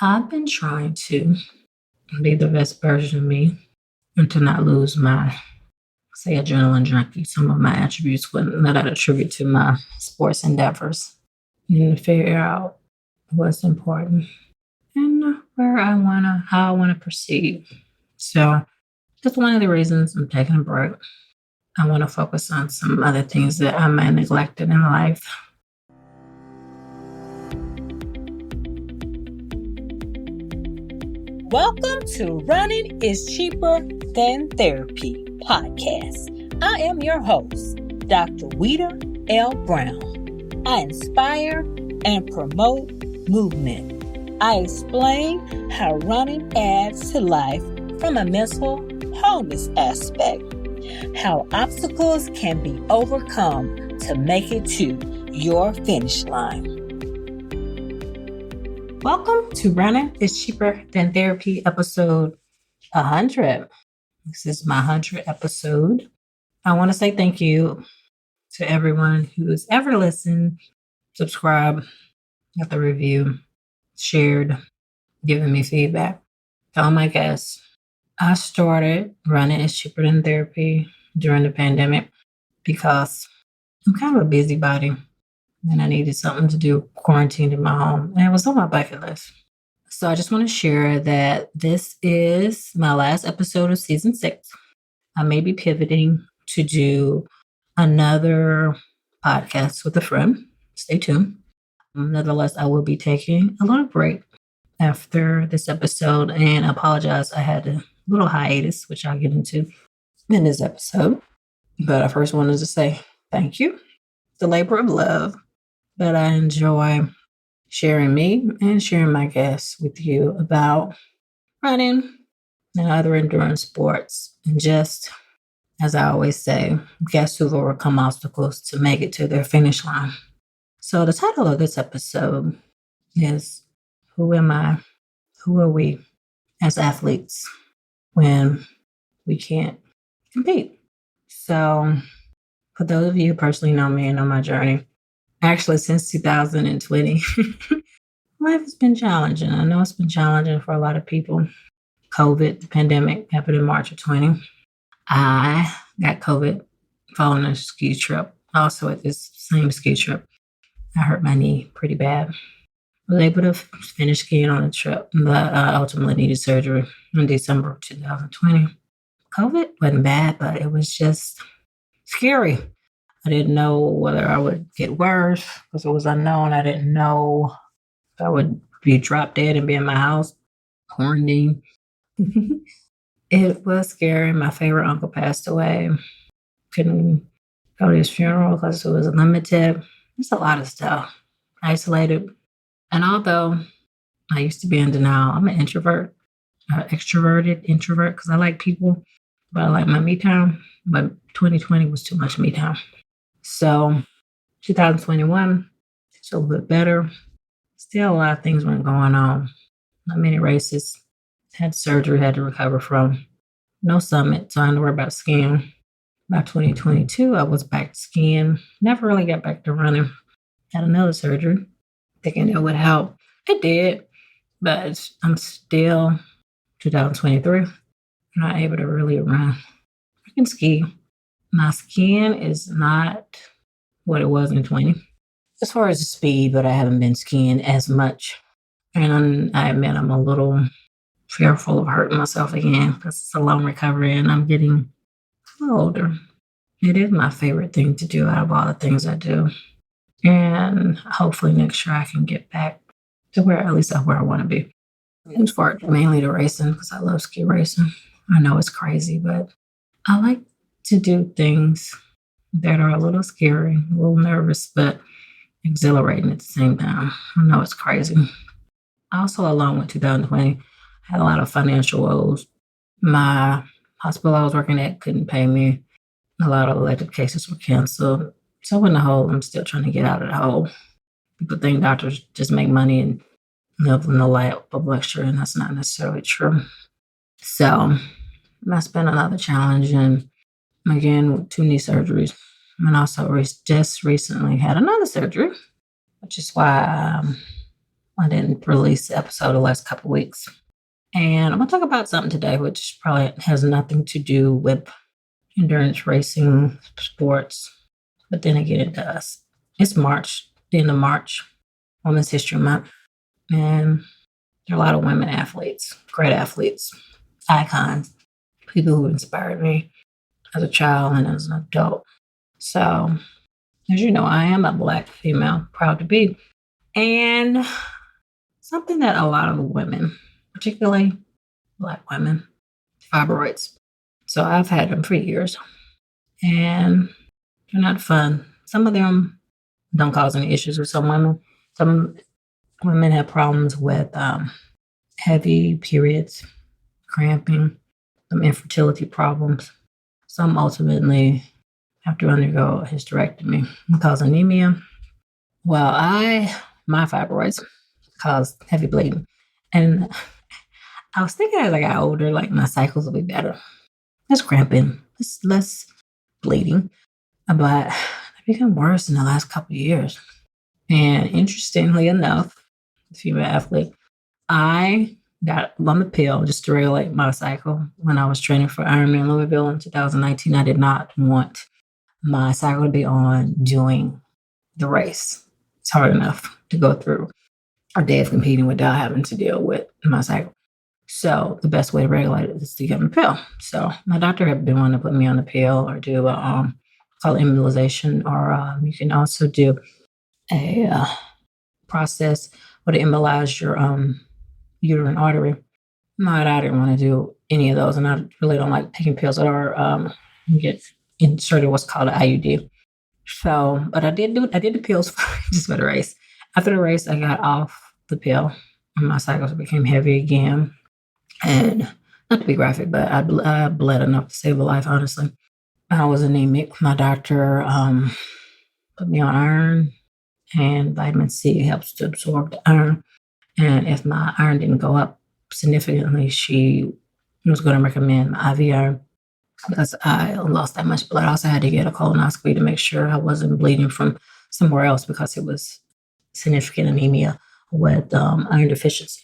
I've been trying to be the best version of me and to not lose my, say, adrenaline junkie, some of my attributes that I attribute to my sports endeavors, and to figure out what's important and how I wanna proceed. So that's one of the reasons I'm taking a break. I want to focus on some other things that I might have neglected in life. Welcome to Running is Cheaper Than Therapy podcast. I am your host, Dr. Weeda L. Brown. I inspire and promote movement. I explain how running adds to life from a mental wholeness aspect, how obstacles can be overcome to make it to your finish line. Welcome to Running is Cheaper Than Therapy episode 100. This is my 100th episode. I want to say thank you to everyone who's ever listened, subscribed, left a review, shared, given me feedback. To all my guests, I started Running is Cheaper Than Therapy during the pandemic because I'm kind of a busybody and I needed something to do quarantined in my home. And it was on my bucket list. So I just want to share that this is my last episode of season 6. I may be pivoting to do another podcast with a friend. Stay tuned. Nevertheless, I will be taking a little break after this episode and I apologize. I had a little hiatus, which I'll get into in this episode. But I first wanted to say thank you. The labor of love that I enjoy sharing me and sharing my guests with you about running and other endurance sports. And just as I always say, guests who've overcome obstacles to make it to their finish line. So the title of this episode is Who Am I? Who are we as athletes when we can't compete? So for those of you who personally know me and know my journey, actually since 2020, life has been challenging. I know it's been challenging for a lot of people. COVID, the pandemic happened in March of 20. I got COVID following a ski trip. Also at this same ski trip, I hurt my knee pretty bad. I was able to finish skiing on the trip, but I ultimately needed surgery in December of 2020. COVID wasn't bad, but it was just scary. I didn't know whether I would get worse because it was unknown. I didn't know if I would be dropped dead and be in my house, quarantined. It was scary. My favorite uncle passed away. Couldn't go to his funeral because it was limited. There's a lot of stuff. Isolated. And although I used to be in denial, I'm an introvert, extroverted introvert because I like people, but I like my me time. But 2020 was too much me time. So 2021, it's a little bit better. Still a lot of things weren't going on. Not many races. Had surgery, had to recover from. No summit, so I had to worry about skiing. By 2022, I was back to skiing. Never really got back to running. Had another surgery, thinking it would help. It did, but I'm still 2023. Not able to really run. I can ski. My skiing is not what it was in 20. As far as the speed, but I haven't been skiing as much. And I admit I'm a little fearful of hurting myself again because it's a long recovery and I'm getting a little older. It is my favorite thing to do out of all the things I do. And hopefully next year I can get back to where I want to be. As far as mainly the racing because I love ski racing. I know it's crazy, but I like to do things that are a little scary, a little nervous, but exhilarating at the same time. I know it's crazy. Also, along with 2020, I had a lot of financial woes. My hospital I was working at couldn't pay me. A lot of elective cases were canceled. So in the hole, I'm still trying to get out of the hole. People think doctors just make money and live in the light of luxury, and that's not necessarily true. So that's been another challenge. And again, with 2 knee surgeries. And also just recently had another surgery, which is why I didn't release the episode the last couple weeks. And I'm going to talk about something today, which probably has nothing to do with endurance racing sports, but then again, it does. It's March, the end of March, Women's History Month. And there are a lot of women athletes, great athletes, icons, people who inspired me as a child and as an adult. So, as you know, I am a Black female, proud to be. And something that a lot of women, particularly Black women, fibroids. So I've had them for years and they're not fun. Some of them don't cause any issues with some women. Some women have problems with heavy periods, cramping, some infertility problems. Some ultimately have to undergo a hysterectomy and cause anemia. Well, my fibroids cause heavy bleeding. And I was thinking as I got older, like my cycles will be better. Less cramping, less bleeding. But they become worse in the last couple of years. And interestingly enough, female athlete, I got on the pill just to regulate my cycle when I was training for Ironman Louisville in 2019. I did not want my cycle to be on doing the race. It's hard enough to go through a day of competing without having to deal with my cycle. So the best way to regulate it is to get on the pill. So my doctor had been wanting to put me on the pill or do a called immunization, or you can also do a process where they embolize your uterine artery. No, I didn't want to do any of those, and I really don't like taking pills that are get inserted what's called an IUD. So, but I did the pills just for the race. After the race, I got off the pill, and my cycles became heavy again. And not to be graphic, but I bled enough to save a life. Honestly, I was anemic. My doctor put me on iron, and vitamin C helps to absorb the iron. And if my iron didn't go up significantly, she was going to recommend IV iron because I lost that much blood. I also had to get a colonoscopy to make sure I wasn't bleeding from somewhere else because it was significant anemia with iron deficiency.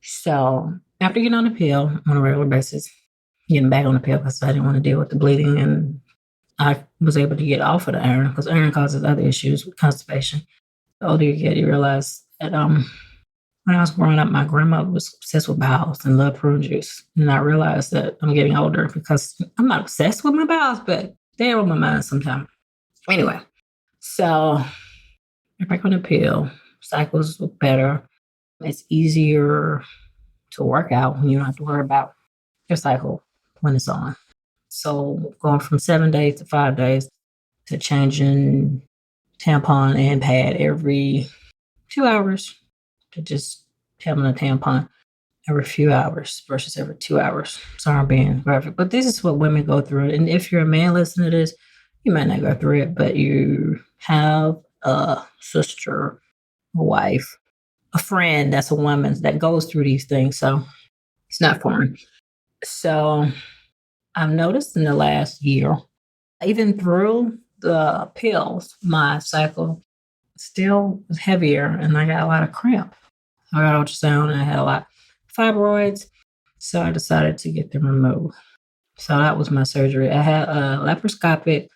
So after getting on the pill on a regular basis, getting back on the pill because I didn't want to deal with the bleeding, and I was able to get off of the iron because iron causes other issues with constipation. The older you get, you realize that when I was growing up, my grandmother was obsessed with bowels and loved prune juice. And I realized that I'm getting older because I'm not obsessed with my bowels, but they're on my mind sometimes. Anyway, so you're back on the pill. Cycles look better. It's easier to work out when you don't have to worry about your cycle when it's on. So going from 7 days to 5 days to changing tampon and pad every 2 hours to just having a tampon every few hours versus every 2 hours. Sorry, I'm being graphic, but this is what women go through. And if you're a man listening to this, you might not go through it, but you have a sister, a wife, a friend that's a woman that goes through these things. So it's not foreign. So I've noticed in the last year, even through the pills, my cycle still was heavier and I got a lot of cramp. I got ultrasound and I had a lot of fibroids. So I decided to get them removed. So that was my surgery. I had a laparoscopic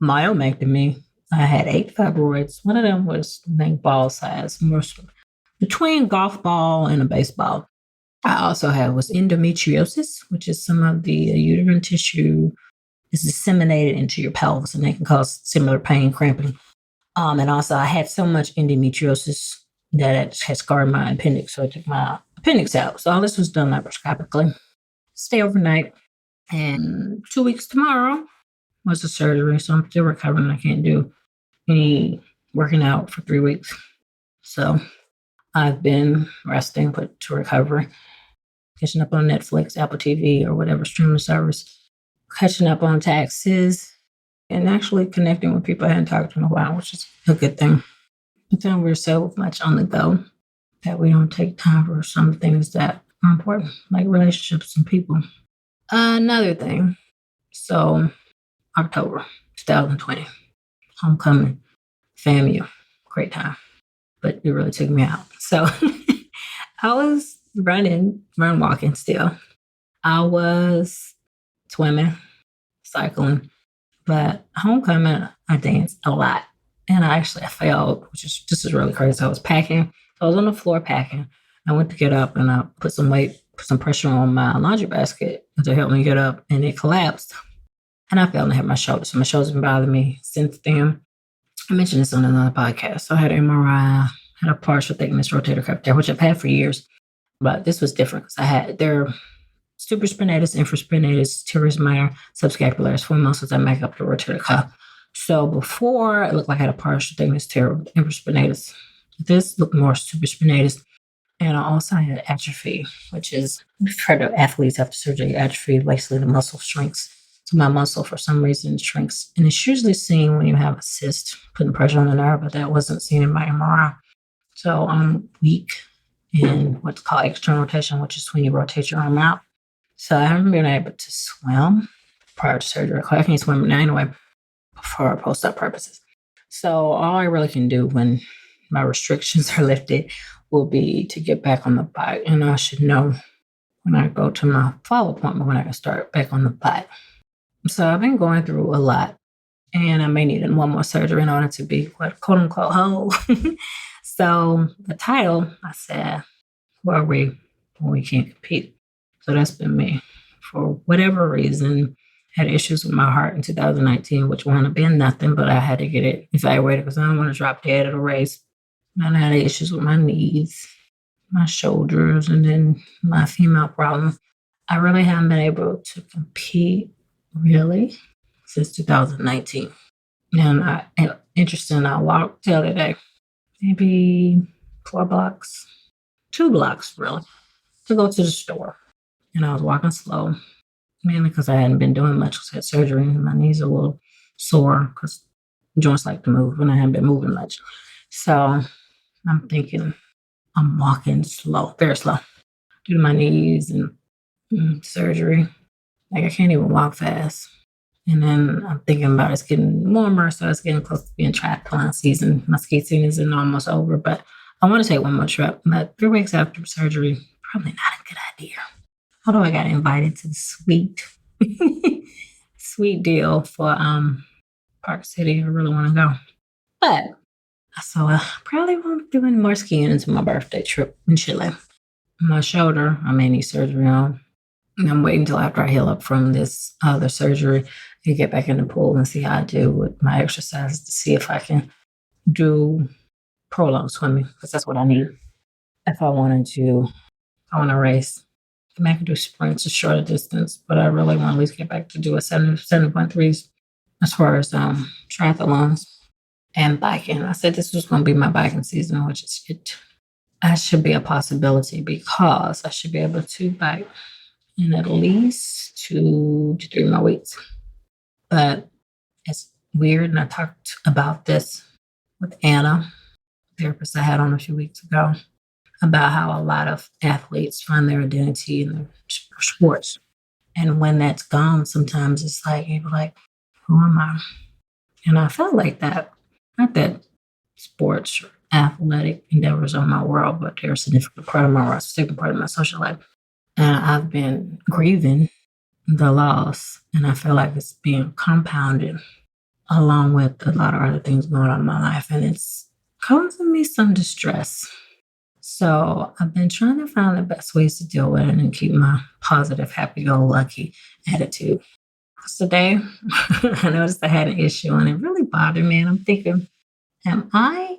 myomectomy. I had 8 fibroids. One of them was named ball size, more between golf ball and a baseball. I also had was endometriosis, which is some of the uterine tissue is disseminated into your pelvis and they can cause similar pain, cramping. And also I had so much endometriosis that it had scarred my appendix. So I took my appendix out. So all this was done laparoscopically. Stay overnight. And 2 weeks tomorrow was the surgery. So I'm still recovering. I can't do any working out for 3 weeks. So I've been resting, put to recovery, catching up on Netflix, Apple TV, or whatever streaming service, catching up on taxes, and actually connecting with people I hadn't talked to in a while, which is a good thing. But then we're so much on the go that we don't take time for some things that are important, like relationships and people. Another thing, so October 2020, homecoming, FAMU, great time, but it really took me out. So I was run walking still. I was swimming, cycling, but homecoming, I danced a lot. And I failed, which is this is really crazy. I was packing. I was on the floor packing. I went to get up and I put some weight, put some pressure on my laundry basket to help me get up, and it collapsed. And I fell and hit my shoulder. So my shoulder's been bothering me since then. I mentioned this on another podcast. So I had an MRI, had a partial thickness rotator cuff tear, which I've had for years. But this was different because I had their supraspinatus, infraspinatus, teres minor, subscapularis, four muscles that make up the rotator cuff. So before, it looked like I had a partial thickness tear, infraspinatus. This looked more supraspinatus. And I also had atrophy, which is for the athletes after surgery, atrophy, basically the muscle shrinks. So my muscle, for some reason, shrinks. And it's usually seen when you have a cyst, putting pressure on the nerve, but that wasn't seen in my MRI. So I'm weak in what's called external rotation, which is when you rotate your arm out. So I haven't been able to swim prior to surgery. I can't swim now anyway for post-op purposes. So all I really can do when my restrictions are lifted will be to get back on the bike. And I should know when I go to my follow appointment when I can start back on the bike. So I've been going through a lot. And I may need one more surgery in order to be what quote unquote whole. So the title, I said, who are we when we can't compete? So that's been me. For whatever reason, had issues with my heart in 2019, which wound up being nothing, but I had to get it evaluated because I don't want to drop dead at a race. And I had issues with my knees, my shoulders, and then my female problem. I really haven't been able to compete really since 2019. And interesting, I walked the other day, maybe 2 blocks really, to go to the store. And I was walking slow, mainly because I hadn't been doing much because I had surgery and my knees are a little sore because joints like to move and I haven't been moving much. So I'm thinking I'm walking slow, very slow, due to my knees and surgery. Like I can't even walk fast. And then I'm thinking about it's getting warmer, so it's getting close to being triathlon season. My ski season isn't almost over, but I want to take one more trip. But 3 weeks after surgery, probably not a good idea. Although I got invited to the sweet deal for Park City. I really want to go. But so I probably won't do any more skiing until my birthday trip in Chile. My shoulder, I may need surgery on. I'm waiting until after I heal up from this other surgery and get back in the pool and see how I do with my exercises to see if I can do prolonged swimming because that's what I need. If I wanted to, I want to race. I mean, I can do sprints a shorter distance, but I really want to at least get back to do a 7.3s as far as triathlons and biking. I said this was going to be my biking season, which is it. That should be a possibility because I should be able to bike in at least 2 to 3 more weeks. But it's weird, and I talked about this with Anna, the therapist I had on a few weeks ago, about how a lot of athletes find their identity in their sports. And when that's gone, sometimes it's like, you're like, who am I? And I felt like that. Not that sports or athletic endeavors are my world, but they're a significant part of my world, a significant part of my social life. And I've been grieving the loss, and I feel like it's being compounded along with a lot of other things going on in my life, and it's causing me some distress. So I've been trying to find the best ways to deal with it and keep my positive, happy-go-lucky attitude. Because today, I noticed I had an issue, and it really bothered me, and I'm thinking, am I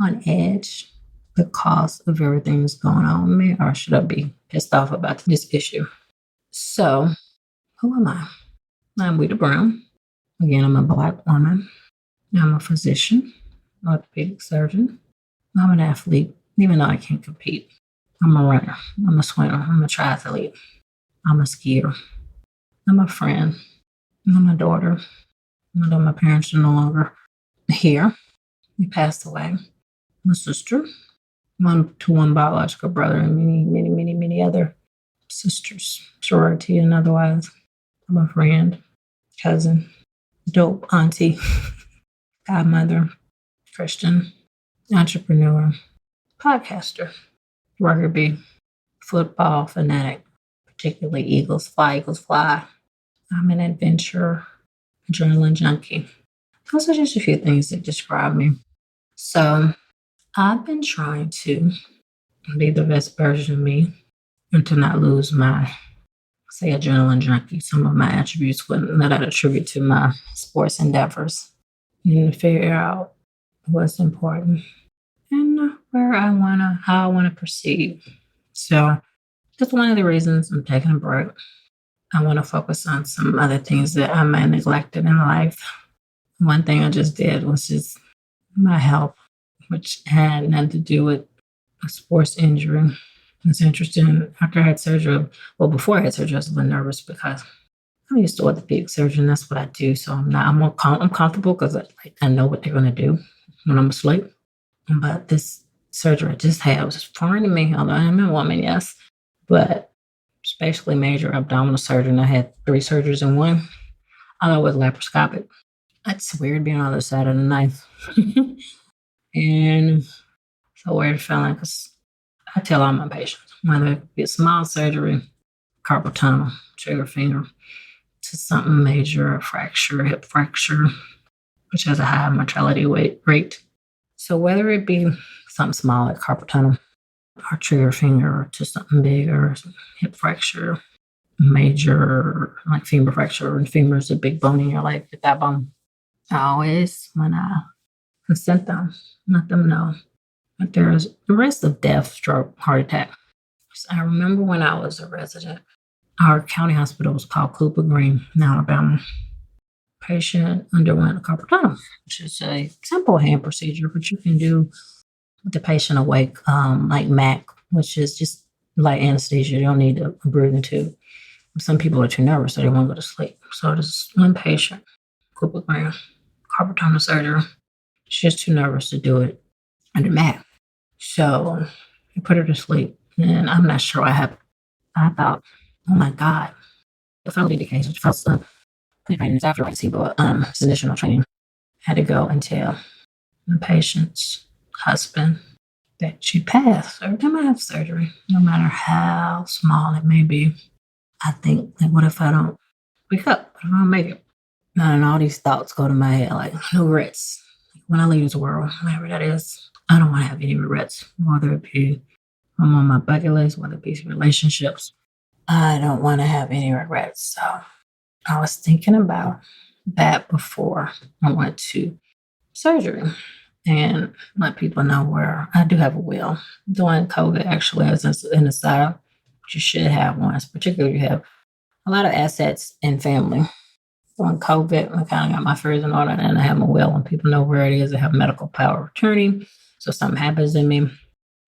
on edge because of everything that's going on with me, or should I be pissed off about this issue? So, who am I? I'm Wita Brown. Again, I'm a Black woman. I'm a physician, orthopedic surgeon. I'm an athlete, even though I can't compete. I'm a runner. I'm a swimmer. I'm a triathlete. I'm a skier. I'm a friend. I'm a daughter. Although my parents are no longer here, they passed away. I'm a sister. One biological brother and many other sisters, sorority and otherwise. I'm a friend, cousin, dope auntie, godmother, Christian, entrepreneur, podcaster, rugby, football fanatic, particularly Eagles fly, Eagles fly. I'm an adventure, adrenaline junkie. Those are just a few things that describe me. So I've been trying to be the best version of me and to not lose my, say, adrenaline junkie, some of my attributes that I attribute to my sports endeavors, and figure out what's important and how I want to proceed. So that's one of the reasons I'm taking a break. I want to focus on some other things that I may have neglected in life. One thing I just did was just my health, which had nothing to do with a sports injury. It's interesting. After I had surgery, well, before I had surgery, I was a little nervous because I'm used to orthopedic surgeon. That's what I do. So I'm comfortable because I know what they're going to do when I'm asleep. But this surgery I just had was foreign to me, although I am a woman, yes. But it's basically major abdominal surgery. And I had 3 surgeries in one, although it was laparoscopic. It's weird being on the other side of the knife. And it's a weird feeling because I tell all my patients, whether it be a small surgery, carpal tunnel, trigger finger, to something major, a fracture, hip fracture, which has a high mortality rate. So whether it be something small like carpal tunnel or trigger finger to something bigger, hip fracture, major like femur fracture, and femur is a big bone in your leg, the thigh bone. I always, when I consent them, let them know that there's the risk of death, stroke, heart attack. So I remember when I was a resident, our county hospital was called Cooper Green in Alabama. Patient underwent a carpal tunnel, which is a simple hand procedure, but you can do with the patient awake, like MAC, which is just light anesthesia. You don't need a breathing tube. Some people are too nervous, so they won't go to sleep. So there's one patient, Cooper Green, carpal tunnel surgery. She's too nervous to do it under MAC. So I put her to sleep, and I'm not sure what happened. I thought, oh my God, the fellow indicates which felt stuff. After I received his initial training, had to go and tell the patient's husband that she passed every time I have surgery, no matter how small it may be. I think, like, what if I don't wake up? What if I don't make it? And all these thoughts go to my head, like, no regrets. When I leave this world, whatever that is, I don't want to have any regrets, whether it be I'm on my bucket list, whether it be relationships. I don't want to have any regrets. So I was thinking about that before I went to surgery and let people know where I do have a will. During COVID, actually, as an aside, you should have one, particularly if you have a lot of assets in family. During COVID, I kind of got my affairs in order and I have my will and people know where it is. I have medical power of attorney. So if something happens to me,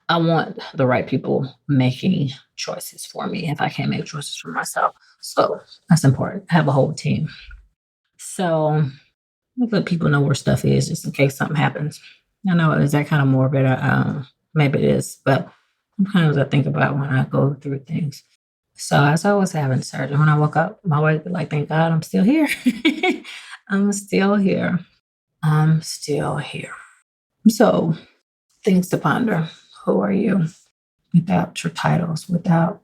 I want the right people making choices for me if I can't make choices for myself. So that's important. I have a whole team. So let people know where stuff is just in case something happens. I know, is that kind of morbid? Maybe it is, but sometimes I think about when I go through things. So as I was having surgery, when I woke up, my wife was like, thank God I'm still here. I'm still here. I'm still here. So things to ponder. Who are you? Without your titles, without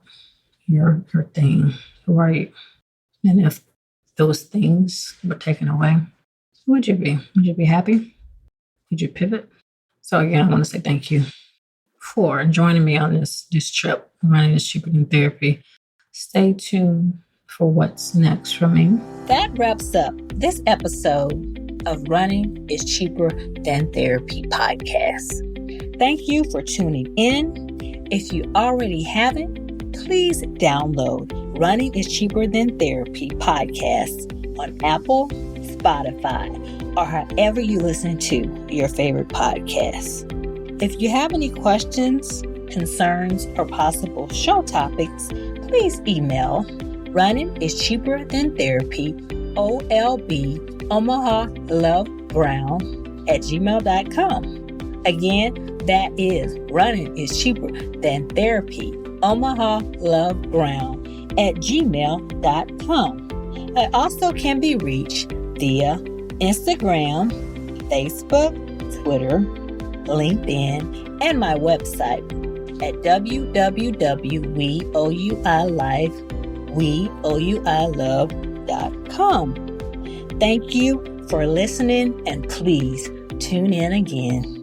your thing. Who are you? And if those things were taken away, who would you be? Would you be happy? Would you pivot? So again, I want to say thank you for joining me on this trip. Running is cheaper than therapy. Stay tuned for what's next for me. That wraps up this episode of Running is Cheaper Than Therapy podcast. Thank you for tuning in. If you already haven't, please download Running is Cheaper Than Therapy podcast on Apple, Spotify, or however you listen to your favorite podcasts. If you have any questions, concerns, or possible show topics, please email runningischeaperthanTherapy, OLB, Omaha Love Brown @gmail.com. Again, that is Running is Cheaper Than Therapy, Omaha Love Brown @gmail.com. I also can be reached via Instagram, Facebook, Twitter, LinkedIn, and my website, at www.weouilove.com. Thank you for listening, and please tune in again.